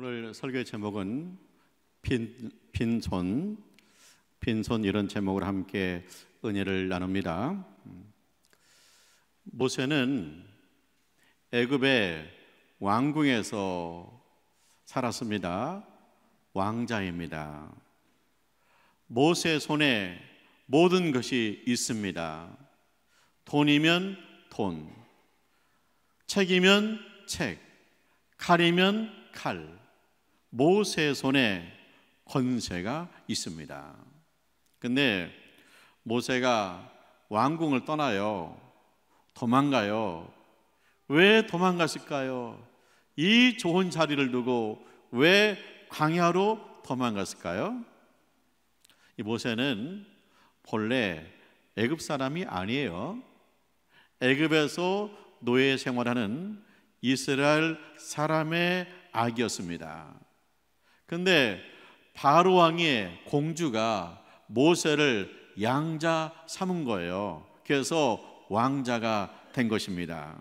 오늘 설교의 제목은 빈손 이런 제목으로 함께 은혜를 나눕니다. 모세는 애굽의 왕궁에서 살았습니다. 왕자입니다. 모세 손에 모든 것이 있습니다. 돈이면 돈, 책이면 책, 칼이면 칼. 모세 손에 권세가 있습니다. 근데 모세가 왕궁을 떠나요. 도망가요. 왜 도망갔을까요? 이 좋은 자리를 두고 왜 광야로 도망갔을까요? 이 모세는 본래 애굽 사람이 아니에요. 애굽에서 노예 생활하는 이스라엘 사람의 아기였습니다. 근데 바로 왕의 공주가 모세를 양자 삼은 거예요. 그래서 왕자가 된 것입니다.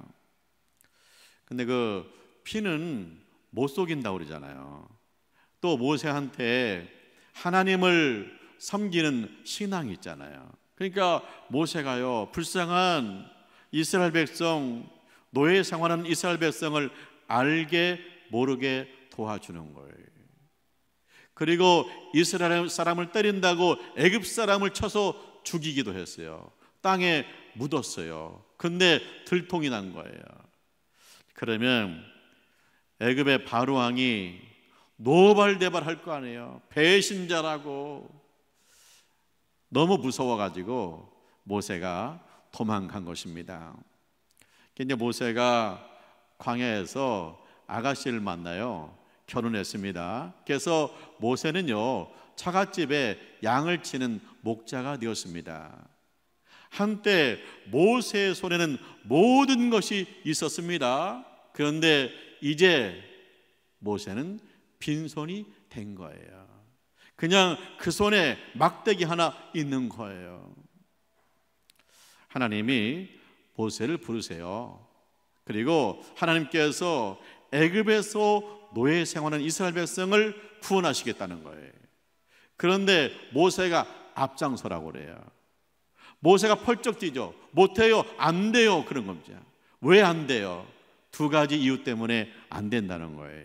근데 그 피는 못 속인다고 그러잖아요. 또 모세한테 하나님을 섬기는 신앙이 있잖아요. 그러니까 모세가요, 불쌍한 이스라엘 백성, 노예 생활하는 이스라엘 백성을 알게 모르게 도와주는 거예요. 그리고 이스라엘 사람을 때린다고 애굽 사람을 쳐서 죽이기도 했어요. 땅에 묻었어요. 근데 들통이 난 거예요. 그러면 애굽의 바로 왕이 노발대발 할 거 아니에요. 배신자라고. 너무 무서워가지고 모세가 도망간 것입니다. 근데 모세가 광야에서 아가씨를 만나요. 결혼했습니다. 그래서 모세는요, 처갓집에 양을 치는 목자가 되었습니다. 한때 모세의 손에는 모든 것이 있었습니다. 그런데 이제 모세는 빈손이 된 거예요. 그냥 그 손에 막대기 하나 있는 거예요. 하나님이 모세를 부르세요. 그리고 하나님께서 애굽에서 노예 생활하는 이스라엘 백성을 구원하시겠다는 거예요. 그런데 모세가 앞장서라고 그래요. 모세가 펄쩍 뛰죠. 못해요, 안 돼요, 그런 겁니다. 왜 안 돼요? 두 가지 이유 때문에 안 된다는 거예요.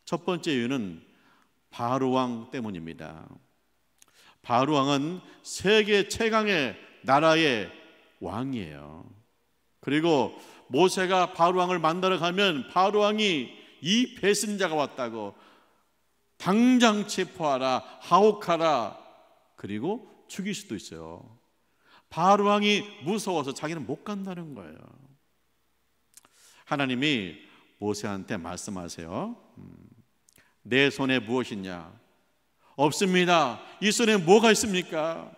첫 번째 이유는 바로 왕 때문입니다. 바로 왕은 세계 최강의 나라의 왕이에요. 그리고 모세가 바로 왕을 만나러 가면 바로 왕이 이 배신자가 왔다고 당장 체포하라, 하옥하라, 그리고 죽일 수도 있어요. 바로 왕이 무서워서 자기는 못 간다는 거예요. 하나님이 모세한테 말씀하세요. 내 손에 무엇이 있냐? 없습니다. 이 손에 뭐가 있습니까?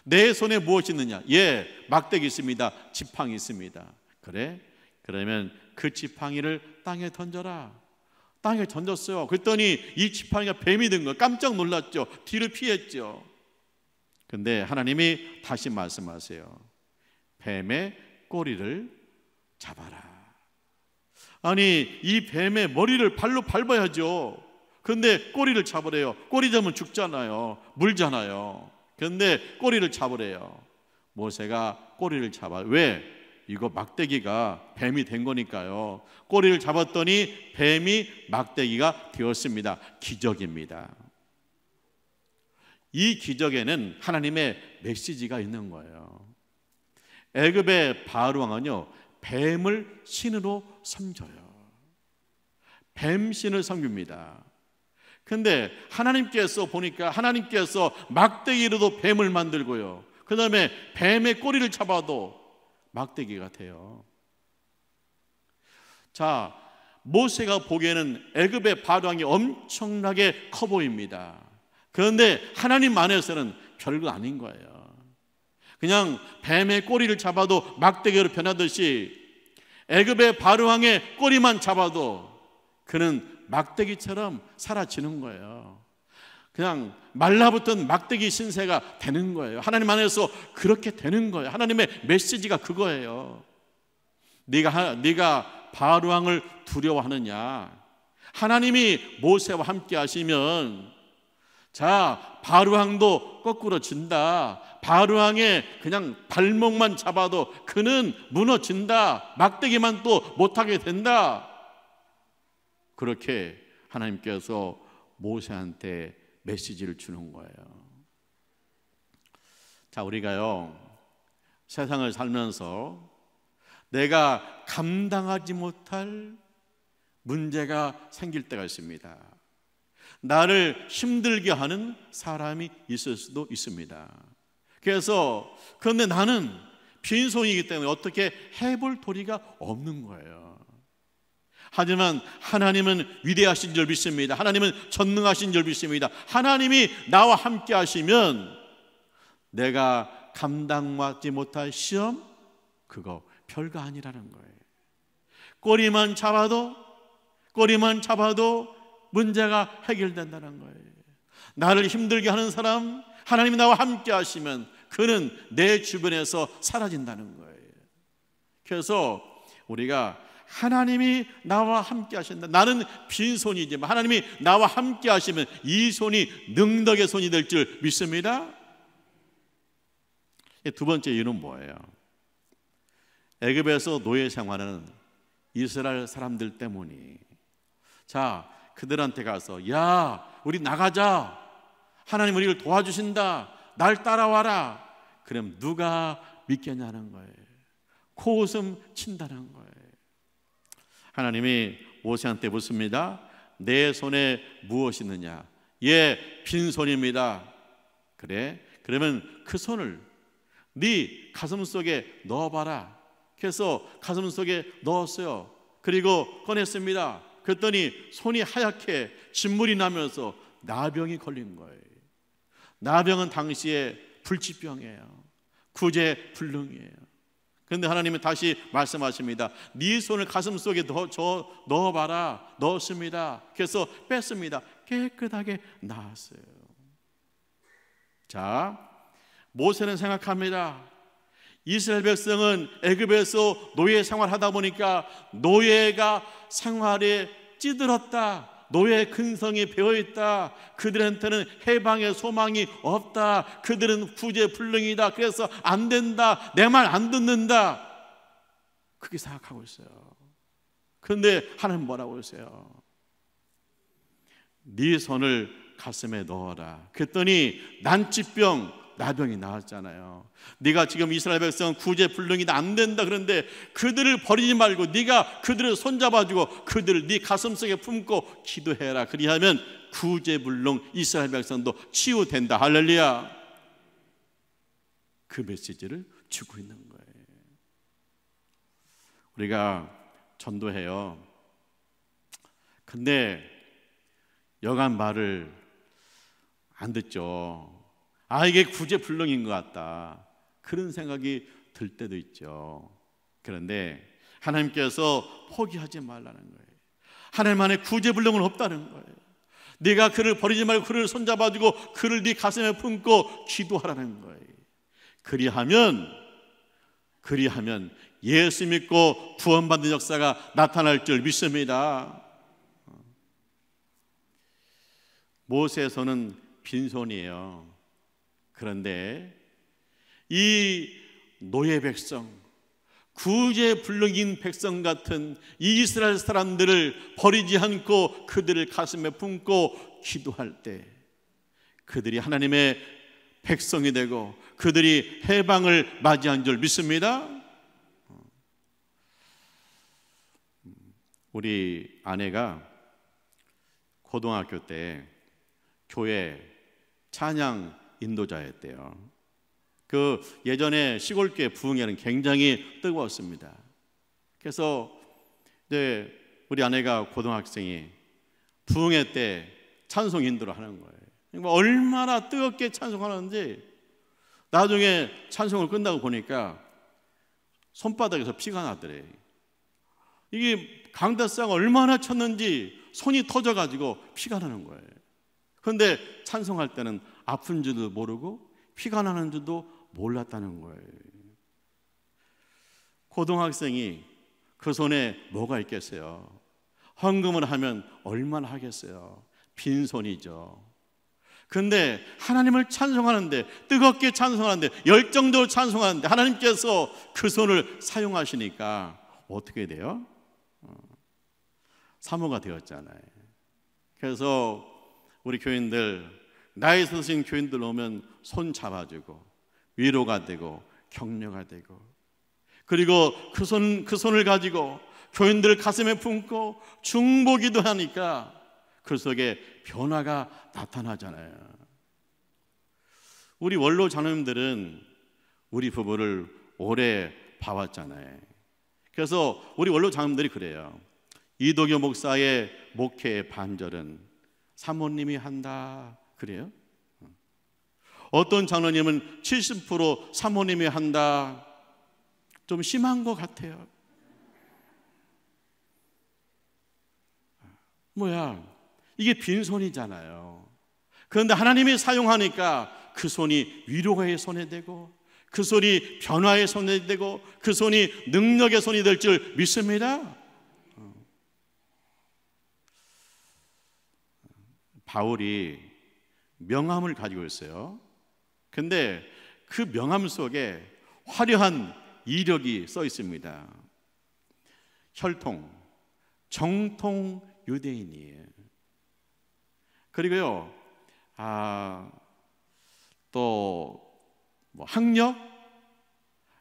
내 손에 무엇이 있느냐? 예, 막대기 있습니다. 지팡이 있습니다. 그래? 그러면 그 지팡이를 땅에 던져라. 땅에 던졌어요. 그랬더니 이 지팡이가 뱀이 된 거예요. 깜짝 놀랐죠. 뒤를 피했죠. 근데 하나님이 다시 말씀하세요. 뱀의 꼬리를 잡아라. 아니, 이 뱀의 머리를 발로 밟아야죠. 근데 꼬리를 잡으래요. 꼬리 잡으면 죽잖아요. 물잖아요. 그런데 꼬리를 잡으래요. 모세가 꼬리를 잡아. 왜? 이거 막대기가 뱀이 된 거니까요. 꼬리를 잡았더니 뱀이 막대기가 되었습니다. 기적입니다. 이 기적에는 하나님의 메시지가 있는 거예요. 애굽의 바로 왕은요, 뱀을 신으로 섬겨요. 뱀신을 섬깁니다. 근데 하나님께서 보니까 하나님께서 막대기로도 뱀을 만들고요, 그 다음에 뱀의 꼬리를 잡아도 막대기가 돼요. 자, 모세가 보기에는 애굽의 바로 왕이 엄청나게 커 보입니다. 그런데 하나님 안에서는 별거 아닌 거예요. 그냥 뱀의 꼬리를 잡아도 막대기로 변하듯이 애굽의 바로 왕의 꼬리만 잡아도 그는 막대기처럼 사라지는 거예요. 그냥 말라붙은 막대기 신세가 되는 거예요. 하나님 안에서 그렇게 되는 거예요. 하나님의 메시지가 그거예요. 네가 바로 왕을 두려워하느냐? 하나님이 모세와 함께 하시면 자, 바로왕도 거꾸로 진다. 바로왕의 그냥 발목만 잡아도 그는 무너진다. 막대기만 또 못하게 된다. 그렇게 하나님께서 모세한테 메시지를 주는 거예요. 자, 우리가요, 세상을 살면서 내가 감당하지 못할 문제가 생길 때가 있습니다. 나를 힘들게 하는 사람이 있을 수도 있습니다. 그래서 그런데 나는 빈손이기 때문에 어떻게 해볼 도리가 없는 거예요. 하지만 하나님은 위대하신 줄 믿습니다. 하나님은 전능하신 줄 믿습니다. 하나님이 나와 함께 하시면 내가 감당하지 못할 시험, 그거 별거 아니라는 거예요. 꼬리만 잡아도 문제가 해결된다는 거예요. 나를 힘들게 하는 사람, 하나님이 나와 함께 하시면 그는 내 주변에서 사라진다는 거예요. 그래서 우리가 하나님이 나와 함께 하신다. 나는 빈손이지만 하나님이 나와 함께 하시면 이 손이 능력의 손이 될 줄 믿습니다. 두 번째 이유는 뭐예요? 애굽에서 노예 생활하는 이스라엘 사람들 때문이. 자, 그들한테 가서 야, 우리 나가자. 하나님 우리를 도와주신다. 날 따라와라. 그럼 누가 믿겠냐는 거예요. 코웃음 친다는 거예요. 하나님이 모세한테 묻습니다. 내 손에 무엇이 있느냐? 예, 빈손입니다. 그래? 그러면 그 손을 네 가슴 속에 넣어봐라. 그래서 가슴 속에 넣었어요. 그리고 꺼냈습니다. 그랬더니 손이 하얗게 진물이 나면서 나병이 걸린 거예요. 나병은 당시에 불치병이에요. 구제불능이에요. 그런데 하나님은 다시 말씀하십니다. 네 손을 가슴 속에 넣어봐라. 넣었습니다. 그래서 뺐습니다. 깨끗하게 나았어요. 자, 모세는 생각합니다. 이스라엘 백성은 애굽에서 노예 생활하다 보니까 노예가 생활에 찌들었다. 노예 근성이 배어있다. 그들한테는 해방의 소망이 없다. 그들은 구제불능이다. 그래서 안 된다. 내 말 안 듣는다. 그렇게 생각하고 있어요. 그런데 하나님 뭐라고 하세요? 네 손을 가슴에 넣어라. 그랬더니 난치병, 나병이 나왔잖아요. 네가 지금 이스라엘 백성 구제불능이다 안 된다 그런데 그들을 버리지 말고 네가 그들을 손잡아주고 그들을 네 가슴속에 품고 기도해라. 그리하면 구제불능 이스라엘 백성도 치유된다. 할렐루야. 그 메시지를 주고 있는 거예요. 우리가 전도해요. 근데 여간 말을 안 듣죠. 아, 이게 구제불능인 것 같다. 그런 생각이 들 때도 있죠. 그런데 하나님께서 포기하지 말라는 거예요. 하나님 안에 구제불능은 없다는 거예요. 네가 그를 버리지 말고 그를 손잡아주고 그를 네 가슴에 품고 기도하라는 거예요. 그리하면 예수 믿고 구원받는 역사가 나타날 줄 믿습니다. 모세의 손은 빈손이에요. 그런데 이 노예 백성, 구제불능인 백성 같은 이 이스라엘 사람들을 버리지 않고 그들을 가슴에 품고 기도할 때 그들이 하나님의 백성이 되고 그들이 해방을 맞이한 줄 믿습니다. 우리 아내가 고등학교 때 교회 찬양 인도자였대요. 그 예전에 시골교회 부흥회는 굉장히 뜨거웠습니다. 그래서 이제 우리 아내가 고등학생이 부흥회 때 찬송 인도를 하는 거예요. 얼마나 뜨겁게 찬송하는지 나중에 찬송을 끝나고 보니까 손바닥에서 피가 나더래. 이게 강대상 얼마나 쳤는지 손이 터져가지고 피가 나는 거예요. 그런데 찬송할 때는 아픈 줄도 모르고 피가 나는 줄도 몰랐다는 거예요. 고등학생이 그 손에 뭐가 있겠어요? 헌금을 하면 얼마나 하겠어요? 빈손이죠. 근데 하나님을 찬송하는데, 뜨겁게 찬송하는데, 열정적으로 찬송하는데 하나님께서 그 손을 사용하시니까 어떻게 돼요? 사모가 되었잖아요. 그래서 우리 교인들, 나이 드신 교인들 오면 손 잡아주고 위로가 되고 격려가 되고, 그리고 그 손을 가지고 교인들 가슴에 품고 중보기도 하니까 그 속에 변화가 나타나잖아요. 우리 원로 장로님들은 우리 부부를 오래 봐왔잖아요. 그래서 우리 원로 장로님들이 그래요. 이도교 목사의 목회의 반절은 사모님이 한다 그래요. 어떤 장로님은 70% 사모님이 한다. 좀 심한 것 같아요. 뭐야, 이게 빈손이잖아요. 그런데 하나님이 사용하니까 그 손이 위로의 손이 되고, 그 손이 변화의 손이 되고, 그 손이 능력의 손이 될 줄 믿습니다. 바울이 명함을 가지고 있어요. 근데 그 명함 속에 화려한 이력이 써 있습니다. 혈통, 정통 유대인이에요. 그리고요, 또 뭐 학력,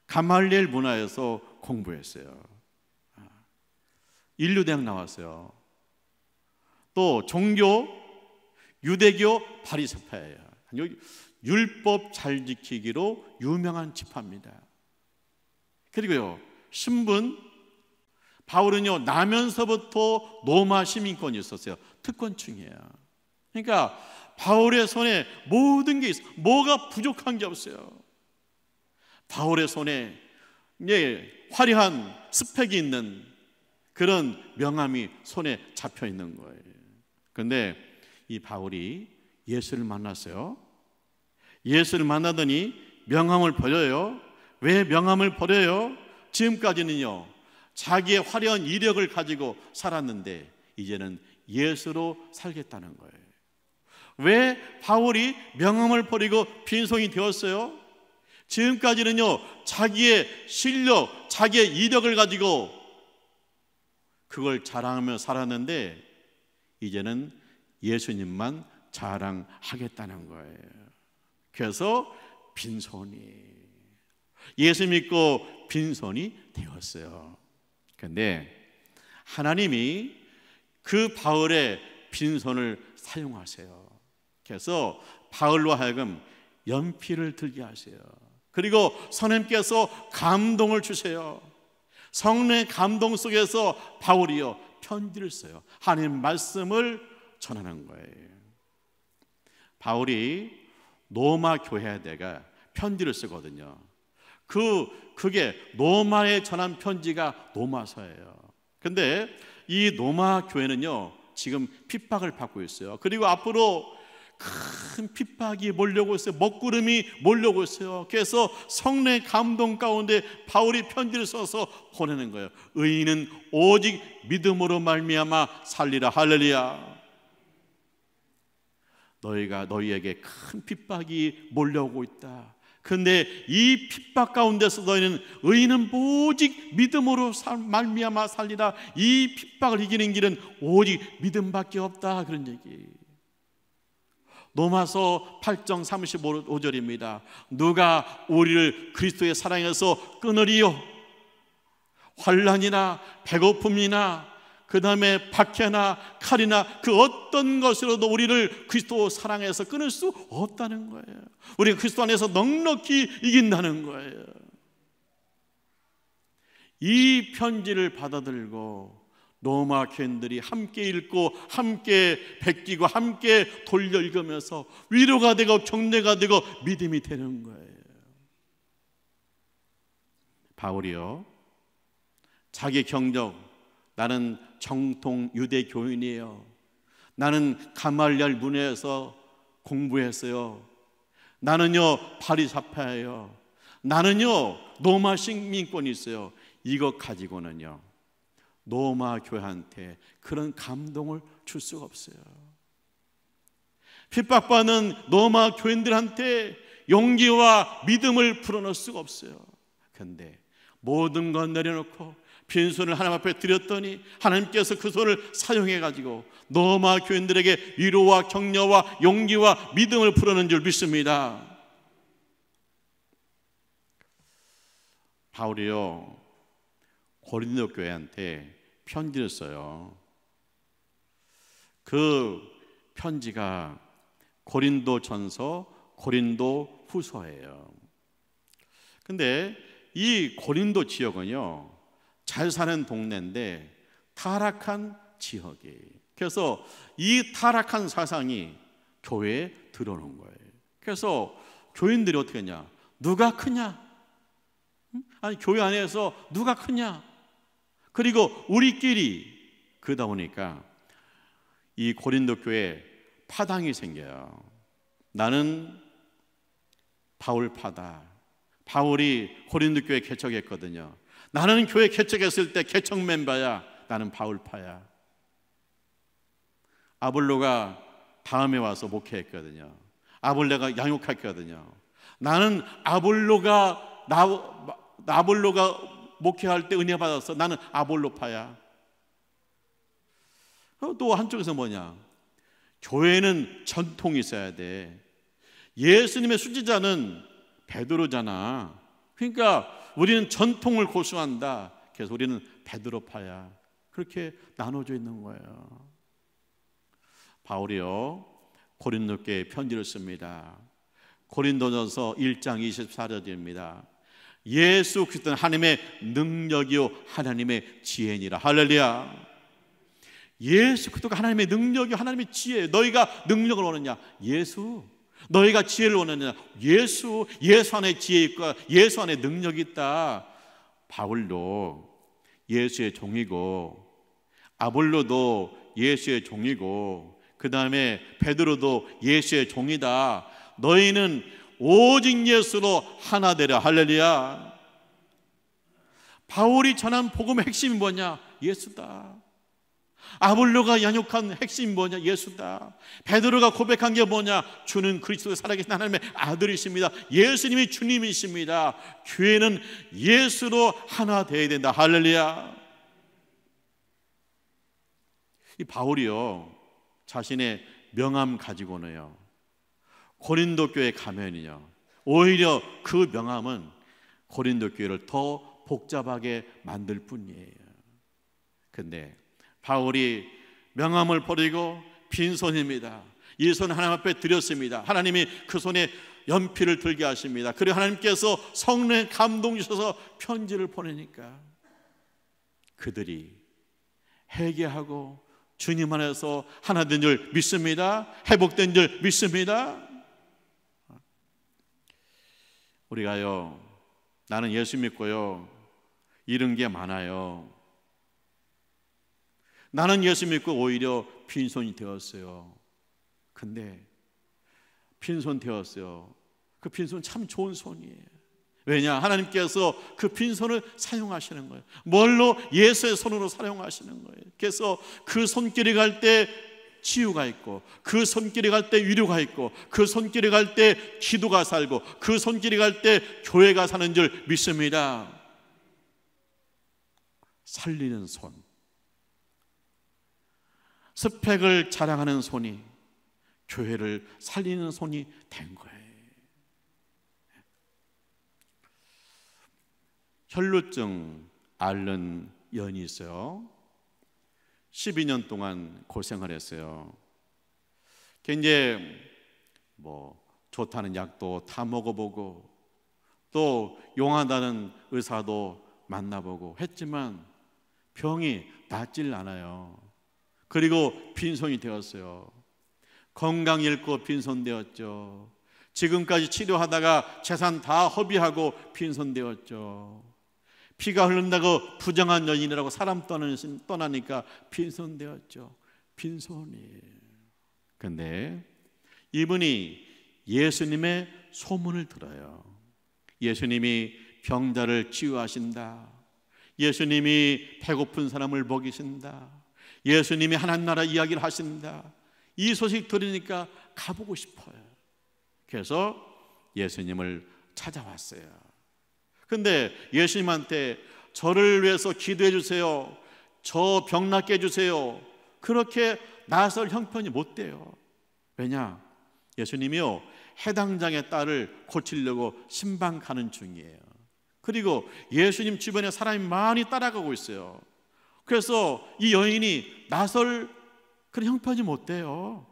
가말리엘 문화에서 공부했어요. 인류대학 나왔어요. 또 종교, 유대교 바리새파예요. 율법 잘 지키기로 유명한 지파입니다. 그리고요, 신분, 바울은요 나면서부터 로마 시민권이 있었어요. 특권층이에요. 그러니까 바울의 손에 모든 게 있어요. 뭐가 부족한 게 없어요. 바울의 손에 화려한 스펙이 있는 그런 명함이 손에 잡혀 있는 거예요. 그런데 이 바울이 예수를 만났어요. 예수를 만나더니 명함을 버려요. 왜 명함을 버려요? 지금까지는요 자기의 화려한 이력을 가지고 살았는데 이제는 예수로 살겠다는 거예요. 왜 바울이 명함을 버리고 빈손이 되었어요? 지금까지는요 자기의 실력, 자기의 이력을 가지고 그걸 자랑하며 살았는데 이제는 예수님만 자랑하겠다는 거예요. 그래서 빈손이, 예수 믿고 빈손이 되었어요. 그런데 하나님이 그 바울의 빈손을 사용하세요. 그래서 바울로 하여금 연필을 들게 하세요. 그리고 성령께서 감동을 주세요. 성령의 감동 속에서 바울이요 편지를 써요. 하나님 말씀을 전하는 거예요. 바울이 로마 교회에다가 편지를 쓰거든요. 그게 로마에 전한 편지가 로마서예요. 근데 이 로마 교회는요 지금 핍박을 받고 있어요. 그리고 앞으로 큰 핍박이 몰려오고 있어요. 먹구름이 몰려오고 있어요. 그래서 성령의 감동 가운데 바울이 편지를 써서 보내는 거예요. 의인은 오직 믿음으로 말미암아 살리라. 할렐루야. 너희에게 큰 핍박이 몰려오고 있다. 그런데 이 핍박 가운데서 너희는 의인은 오직 믿음으로 말미암아 살리라. 이 핍박을 이기는 길은 오직 믿음밖에 없다. 그런 얘기. 로마서 8장 35절입니다. 누가 우리를 그리스도의 사랑에서 끊으리요? 환난이나 배고픔이나 그 다음에 박해나 칼이나 그 어떤 것으로도 우리를 그리스도 사랑에서 끊을 수 없다는 거예요. 우리가 그리스도 안에서 넉넉히 이긴다는 거예요. 이 편지를 받아들고 로마 교인들이 함께 읽고 함께 베끼고 함께 돌려 읽으면서 위로가 되고 격려가 되고 믿음이 되는 거예요. 바울이요 자기 경력, 나는 정통 유대 교인이에요. 나는 가말리엘 문화에서 공부했어요. 나는요 바리새파예요. 나는요 로마 시민권이 있어요. 이것 가지고는요 로마 교회한테 그런 감동을 줄 수가 없어요. 핍박받는 로마 교인들한테 용기와 믿음을 불어넣을 수가 없어요. 그런데 모든 것 내려놓고 빈손을 하나님 앞에 드렸더니 하나님께서 그 손을 사용해 가지고 로마 교인들에게 위로와 격려와 용기와 믿음을 불어넣는 줄 믿습니다. 바울이요, 고린도 교회한테 편지를 써요. 그 편지가 고린도전서, 고린도후서예요. 근데 이 고린도 지역은요, 잘 사는 동네인데 타락한 지역이에요. 그래서 이 타락한 사상이 교회에 들어오는 거예요. 그래서 교인들이 어떻게 했냐? 누가 크냐? 아니, 교회 안에서 누가 크냐? 그리고 우리끼리 그러다 보니까 이 고린도 교회에 파당이 생겨요. 나는 바울파다. 바울이 고린도 교회 개척했거든요. 나는 교회 개척했을 때 개척 멤버야. 나는 바울파야. 아볼로가 다음에 와서 목회했거든요. 아볼로가 양육했거든요. 나는 아볼로가 목회할 때 은혜 받았어. 나는 아볼로파야. 또 한쪽에서 뭐냐? 교회는 전통이 있어야 돼. 예수님의 수지자는 베드로잖아. 그러니까 우리는 전통을 고수한다. 그래서 우리는 베드로파야. 그렇게 나눠져 있는 거예요. 바울이요, 고린도교회에 편지를 씁니다. 고린도전서 1장 24절입니다. 예수 그리스도는 하나님의 능력이요 하나님의 지혜니라. 할렐루야. 예수 그리스도가 하나님의 능력이요 하나님의 지혜. 너희가 능력을 원하냐? 예수. 너희가 지혜를 원하느냐? 예수. 예수 안에 지혜 있고 예수 안에 능력이 있다. 바울도 예수의 종이고 아볼로도 예수의 종이고 그 다음에 베드로도 예수의 종이다. 너희는 오직 예수로 하나 되라. 할렐루야. 바울이 전한 복음의 핵심이 뭐냐? 예수다. 아볼로가 양육한 핵심이 뭐냐? 예수다. 베드로가 고백한 게 뭐냐? 주는 그리스도의 살아계신 하나님의 아들이십니다. 예수님이 주님이십니다. 교회는 예수로 하나 되어야 된다. 할렐루야. 이 바울이요, 자신의 명함 가지고는요, 고린도 교회 가면이요, 오히려 그 명함은 고린도 교회를 더 복잡하게 만들 뿐이에요. 근데 바울이 명함을 버리고 빈손입니다. 이 손 하나님 앞에 드렸습니다. 하나님이 그 손에 연필을 들게 하십니다. 그리고 하나님께서 성령의 감동 주셔서 편지를 보내니까 그들이 회개하고 주님 안에서 하나 된 줄 믿습니다. 회복된 줄 믿습니다. 우리가요, 나는 예수 믿고요, 잃은 게 많아요. 나는 예수 믿고 오히려 빈손이 되었어요. 근데 빈손 되었어요. 그 빈손 참 좋은 손이에요. 왜냐? 하나님께서 그 빈손을 사용하시는 거예요. 뭘로? 예수의 손으로 사용하시는 거예요. 그래서 그 손길이 갈 때 치유가 있고, 그 손길이 갈 때 위로가 있고, 그 손길이 갈 때 기도가 살고, 그 손길이 갈 때 교회가 사는 줄 믿습니다. 살리는 손, 스펙을 자랑하는 손이 교회를 살리는 손이 된 거예요. 혈루증 앓는 여인이 있어요. 12년 동안 고생을 했어요. 굉장히 좋다는 약도 다 먹어보고 또 용하다는 의사도 만나보고 했지만 병이 낫질 않아요. 그리고 빈손이 되었어요. 건강 잃고 빈손 되었죠. 지금까지 치료하다가 재산 다 허비하고 빈손 되었죠. 피가 흐른다고 부정한 여인이라고 사람 떠나니까 빈손 되었죠. 빈손이에요. 근데 이분이 예수님의 소문을 들어요. 예수님이 병자를 치유하신다. 예수님이 배고픈 사람을 먹이신다. 예수님이 하나님 나라 이야기를 하신다. 이 소식 들으니까 가보고 싶어요. 그래서 예수님을 찾아왔어요. 근데 예수님한테 저를 위해서 기도해 주세요, 저 병 낫게 해주세요, 그렇게 나설 형편이 못 돼요. 왜냐? 예수님이요, 해당장의 딸을 고치려고 신방 가는 중이에요. 그리고 예수님 주변에 사람이 많이 따라가고 있어요. 그래서 이 여인이 나설 그런 형편이 못 돼요.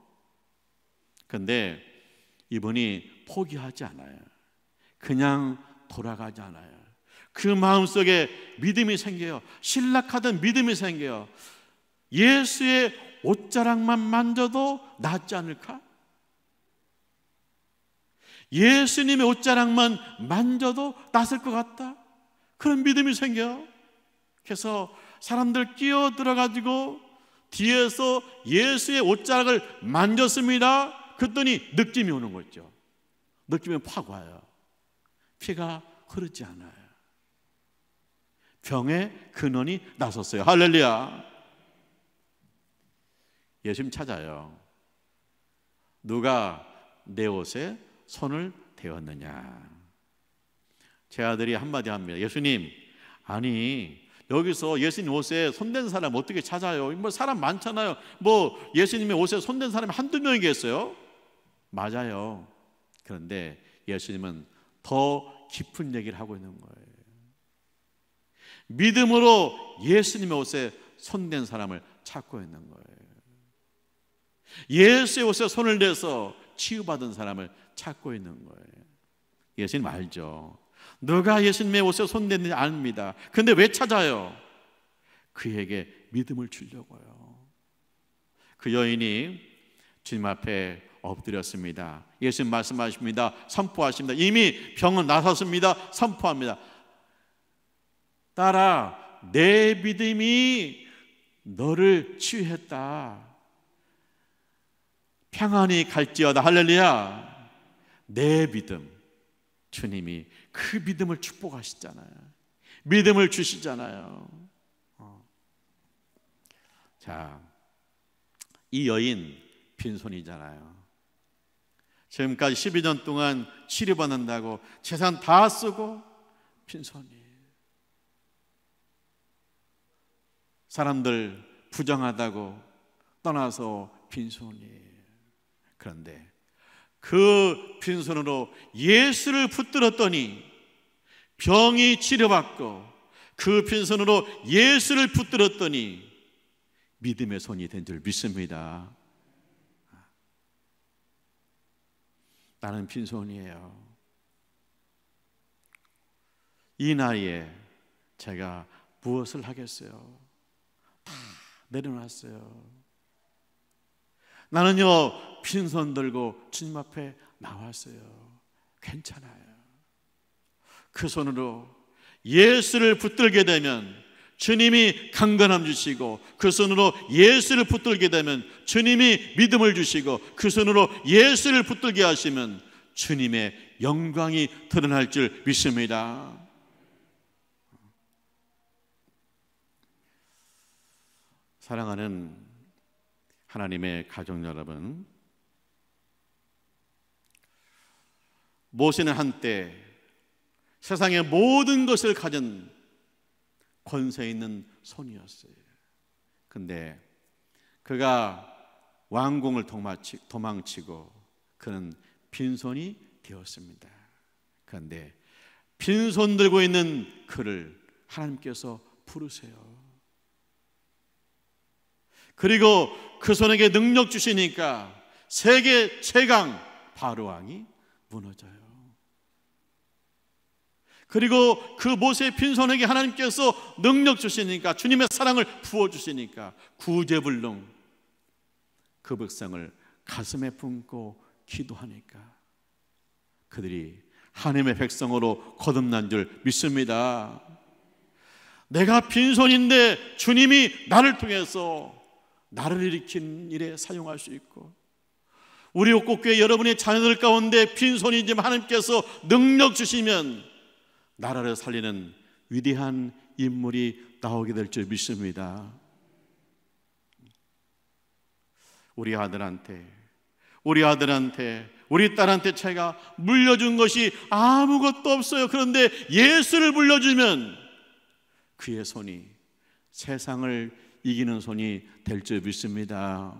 그런데 이분이 포기하지 않아요. 그냥 돌아가지 않아요. 그 마음속에 믿음이 생겨요. 신락하던 믿음이 생겨요. 예수의 옷자락만 만져도 낫지 않을까? 예수님의 옷자락만 만져도 낫을 것 같다. 그런 믿음이 생겨요. 그래서 사람들 끼어들어가지고 뒤에서 예수의 옷자락을 만졌습니다. 그랬더니 느낌이 오는 거죠. 느낌이 확 와요. 피가 흐르지 않아요. 병의 근원이 나섰어요. 할렐루야. 예수님 찾아요. 누가 내 옷에 손을 대었느냐? 제 아들이 한마디 합니다. 예수님, 아니 여기서 예수님 옷에 손댄 사람 어떻게 찾아요? 뭐 사람 많잖아요. 뭐 예수님의 옷에 손댄 사람이 한두 명이겠어요? 맞아요. 그런데 예수님은 더 깊은 얘기를 하고 있는 거예요. 믿음으로 예수님의 옷에 손댄 사람을 찾고 있는 거예요. 예수의 옷에 손을 대서 치유받은 사람을 찾고 있는 거예요. 예수님 알죠. 누가 예수님의 옷에 손댔는지 압니다. 그런데 왜 찾아요? 그에게 믿음을 주려고요. 그 여인이 주님 앞에 엎드렸습니다. 예수님 말씀하십니다. 선포하십니다. 이미 병은 나섰습니다. 선포합니다. 딸아, 내 믿음이 너를 치유했다. 평안히 갈지어다. 할렐루야. 내 믿음, 주님이 그 믿음을 축복하시잖아요. 믿음을 주시잖아요. 자, 이 여인 빈손이잖아요. 지금까지 12년 동안 치료받는다고 재산 다 쓰고 빈손이에요. 사람들 부정하다고 떠나서 빈손이에요. 그런데 그 빈손으로 예수를 붙들었더니 병이 치료받고, 그 빈손으로 예수를 붙들었더니 믿음의 손이 된 줄 믿습니다. 나는 빈손이에요. 이 나이에 제가 무엇을 하겠어요? 다 내려놨어요. 나는요, 빈손 들고 주님 앞에 나왔어요. 괜찮아요. 그 손으로 예수를 붙들게 되면 주님이 강건함 주시고, 그 손으로 예수를 붙들게 되면 주님이 믿음을 주시고, 그 손으로 예수를 붙들게 하시면 주님의 영광이 드러날 줄 믿습니다. 사랑하는 하나님의 가족 여러분, 모세는 한때 세상의 모든 것을 가진 권세 있는 손이었어요. 근데 그가 왕궁을 도망치고 그는 빈손이 되었습니다. 그런데 빈손 들고 있는 그를 하나님께서 부르세요. 그리고 그 손에게 능력 주시니까 세계 최강 바로왕이 무너져요. 그리고 그 모세의 빈손에게 하나님께서 능력 주시니까, 주님의 사랑을 부어주시니까 구제불능 그 백성을 가슴에 품고 기도하니까 그들이 하나님의 백성으로 거듭난 줄 믿습니다. 내가 빈손인데 주님이 나를 통해서 나를 일으킨 일에 사용할 수 있고, 우리 옥곡교회 여러분의 자녀들 가운데 빈손이지만 하나님께서 능력 주시면 나라를 살리는 위대한 인물이 나오게 될 줄 믿습니다. 우리 아들한테, 우리 딸한테 제가 물려준 것이 아무것도 없어요. 그런데 예수를 물려주면 그의 손이 세상을 이기는 손이 될 줄 믿습니다.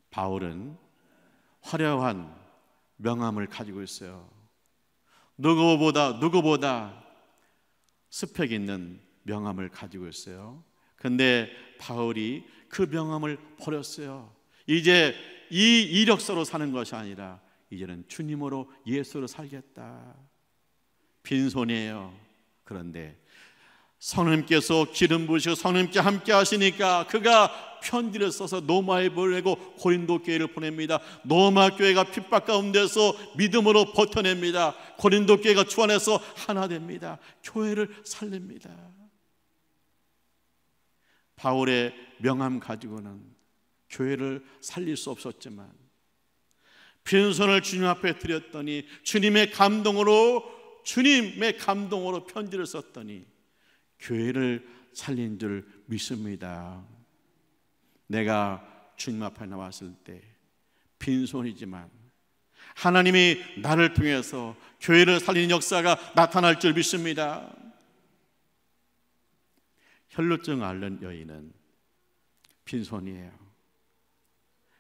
바울은 화려한 명함을 가지고 있어요. 누구보다 스펙 있는 명함을 가지고 있어요. 근데 바울이 그 명함을 버렸어요. 이제 이 이력서로 사는 것이 아니라 이제는 주님으로, 예수로 살겠다. 빈손이에요. 그런데 성령님께서 기름 부으시고 성령님께 함께 하시니까 그가 편지를 써서 노마에 보내고 고린도 교회를 보냅니다. 노마 교회가 핍박 가운데서 믿음으로 버텨냅니다. 고린도 교회가 주안에서 하나 됩니다. 교회를 살립니다. 바울의 명함 가지고는 교회를 살릴 수 없었지만 빈손을 주님 앞에 드렸더니 주님의 감동으로 편지를 썼더니 교회를 살린 줄 믿습니다. 내가 주님 앞에 나왔을 때 빈손이지만 하나님이 나를 통해서 교회를 살리는 역사가 나타날 줄 믿습니다. 혈루증 앓는 여인은 빈손이에요.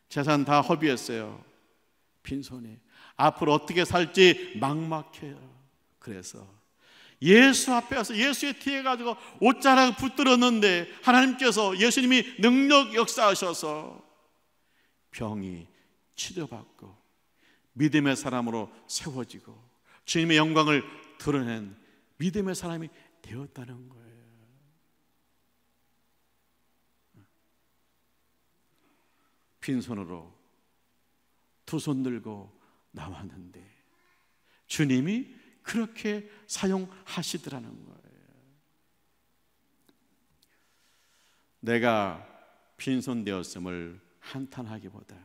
재산 다 허비했어요. 빈손이. 앞으로 어떻게 살지 막막해요. 그래서 예수 앞에 와서 예수의 뒤에 가지고 옷자락 붙들었는데 하나님께서, 예수님이 능력 역사하셔서 병이 치료받고 믿음의 사람으로 세워지고 주님의 영광을 드러낸 믿음의 사람이 되었다는 거예요. 빈손으로 두 손 들고 나왔는데 주님이 그렇게 사용하시더라는 거예요. 내가 빈손 되었음을 한탄하기보다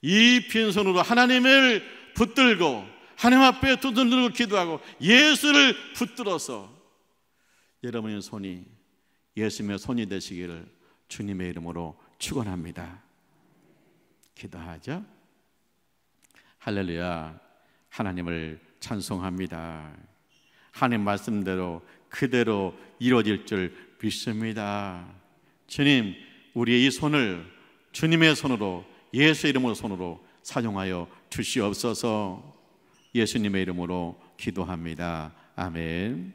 이 빈손으로 하나님을 붙들고 하나님 앞에 두 손 들고 기도하고 예수를 붙들어서 여러분의 손이 예수님의 손이 되시기를 주님의 이름으로 축원합니다. 기도하죠. 할렐루야. 하나님을 찬송합니다. 하나님 말씀대로 그대로 이루어질 줄 믿습니다. 주님, 우리의 이 손을 주님의 손으로, 예수의 이름으로 손으로 사용하여 주시옵소서. 예수님의 이름으로 기도합니다. 아멘.